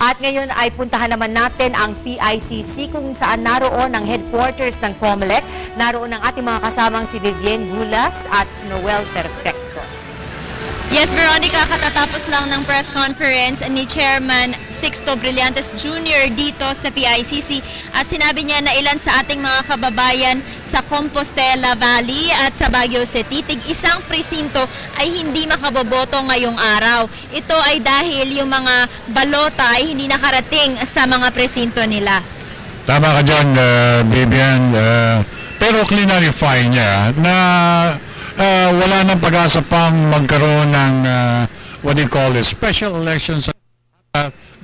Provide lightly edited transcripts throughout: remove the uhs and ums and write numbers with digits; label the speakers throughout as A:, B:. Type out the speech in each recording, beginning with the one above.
A: At ngayon ay puntahan naman natin ang PICC kung saan naroon ang headquarters ng COMELEC. Naroon ang ating mga kasamang si Vivienne Gulas at Noel Perfecto.
B: Yes, Veronica, katatapos lang ng press conference ni Chairman Sixto Brillantes Jr. dito sa PICC at sinabi niya na ilan sa ating mga kababayan sa Compostela Valley at sa Baguio City, tig-isang presinto ay hindi makaboboto ngayong araw. Ito ay dahil yung mga balota ay hindi nakarating sa mga presinto nila.
C: Tama ka dyan, Vivian. Pero clarify niya na wala nang pag-asa pang magkaroon ng what do you call it, special elections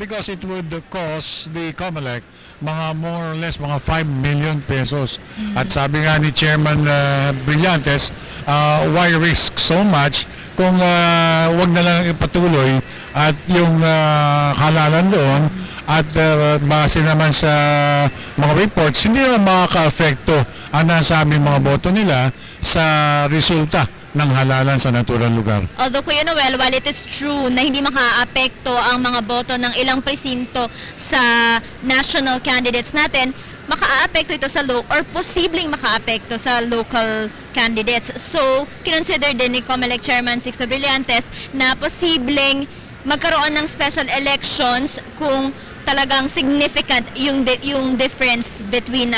C: because it would cost the COMELEC mga more or less mga 5 million pesos. At sabi nga ni Chairman Brillantes, why risk so much kung wag na lang ipatuloy at yung halalan doon at base naman sa mga reports, hindi naman makaka-apekto ang nasabing mga boto nila sa resulta ng halalan sa naturang lugar.
B: Although, Kuya Noel, while it is true na hindi maka-apekto ang mga boto ng ilang presinto sa national candidates natin, maka-apekto ito sa or posibleng maka-apekto sa local candidates. So, kinonsider din ni COMELEC Chairman Sixto Brillantes na posibleng magkaroon ng special elections kung talagang significant yung difference between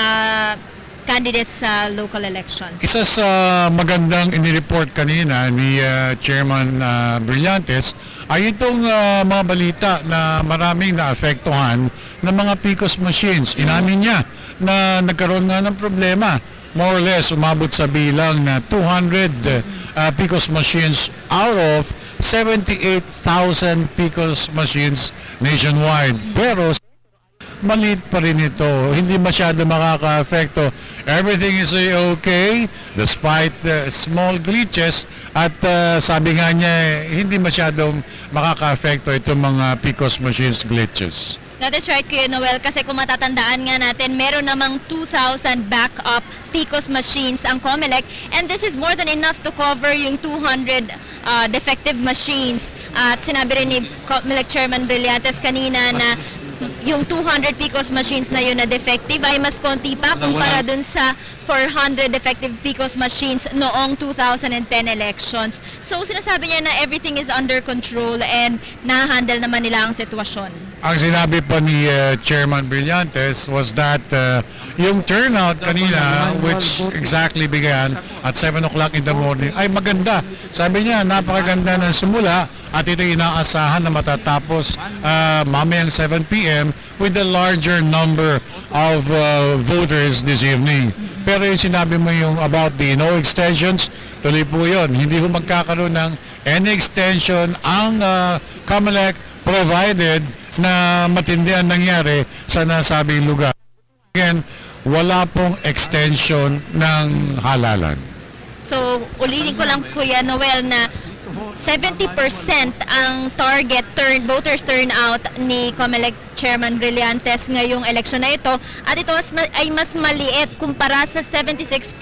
B: candidates sa local elections.
C: Isa sa magandang inireport kanina ni Chairman Brillantes ay itong mga balita na maraming naapektuhan ng mga PCOS machines. Inamin niya na nagkaroon nga ng problema. More or less, umabot sa bilang na 200 PCOS machines out of 78,000 PCOS machines nationwide. Pero maliit pa rin ito, hindi masyado makaka-apekto. Everything is okay despite small glitches at sabi nga niya hindi masyadong makaka-apekto itong mga PCOS machines glitches.
B: That is right, Kuya Noel, kasi kung matatandaan nga natin, meron namang 2,000 backup PCOS machines ang COMELEC, and this is more than enough to cover yung 200 defective machines. At sinabi rin ni COMELEC Chairman Brillantes kanina na yung 200 PCOS machines na yun na defective ay mas konti pa kumpara dun sa 400 defective PCOS machines noong 2010 elections. So sinasabi niya na everything is under control and na-handle naman nila ang sitwasyon.
C: Ang sinabi pa ni Chairman Brillantes was that yung turnout kanina, which exactly began at 7 o'clock in the morning, ay maganda. Sabi niya, napakaganda ng simula at ito inaasahan na matatapos mamayang 7 p.m. with a larger number of voters this evening. Pero yung sinabi mo yung about the no extensions, tuloy po yun. Hindi po magkakaroon ng any extension ang COMELEC provided na matindi ang nangyari sa nasabing lugar. Again, wala pong extension ng halalan.
B: So, ulitin ko lang, Kuya Noel, na 70% ang target voters turnout ni COMELEC Chairman Brillantes ngayong eleksyon na ito, at ito ay mas maliit kumpara sa 76%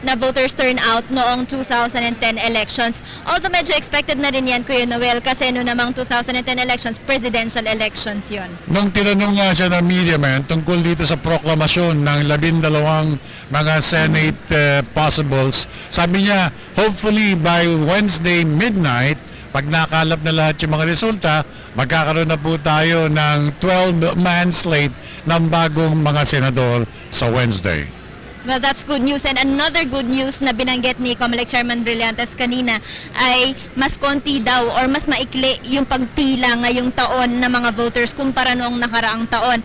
B: na voters turnout noong 2010 elections. Although medyo expected na rin yan, Kuya Noel, kasi noong namang 2010 elections, presidential elections yon.
C: Nung tinanong nga siya ng media man tungkol dito sa proklamasyon ng 12 mga Senate possibles, sabi niya, hopefully by Wednesday midnight, pag nakalap na lahat yung mga resulta, magkakaroon na po tayo ng 12-man slate ng bagong mga senador sa Wednesday.
B: Well, that's good news. And another good news na binanggit ni COMELEC Chairman Brillantes kanina ay mas konti daw or mas maikli yung pagpila ngayong taon ng mga voters kumpara noong nakaraang taon.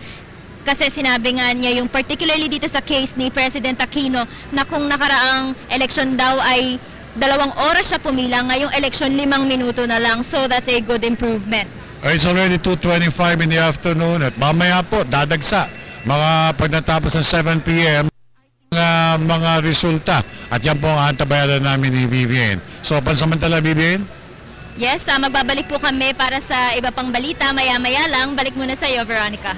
B: Kasi sinabi nga niya yung particularly dito sa case ni President Aquino na kung nakaraang election daw ay 2 oras siya pumila, ngayong election 5 minuto na lang. So that's a good improvement.
C: It's already 2:25 in the afternoon at mamaya po dadagsa mga pag natapos ng 7 p.m. mga resulta. At yan po ang antabayanan namin ni Vivienne. So pansamantala, Vivienne?
B: Yes, magbabalik po kami para sa iba pang balita. Maya-maya lang. Balik muna sa iyo, Veronica.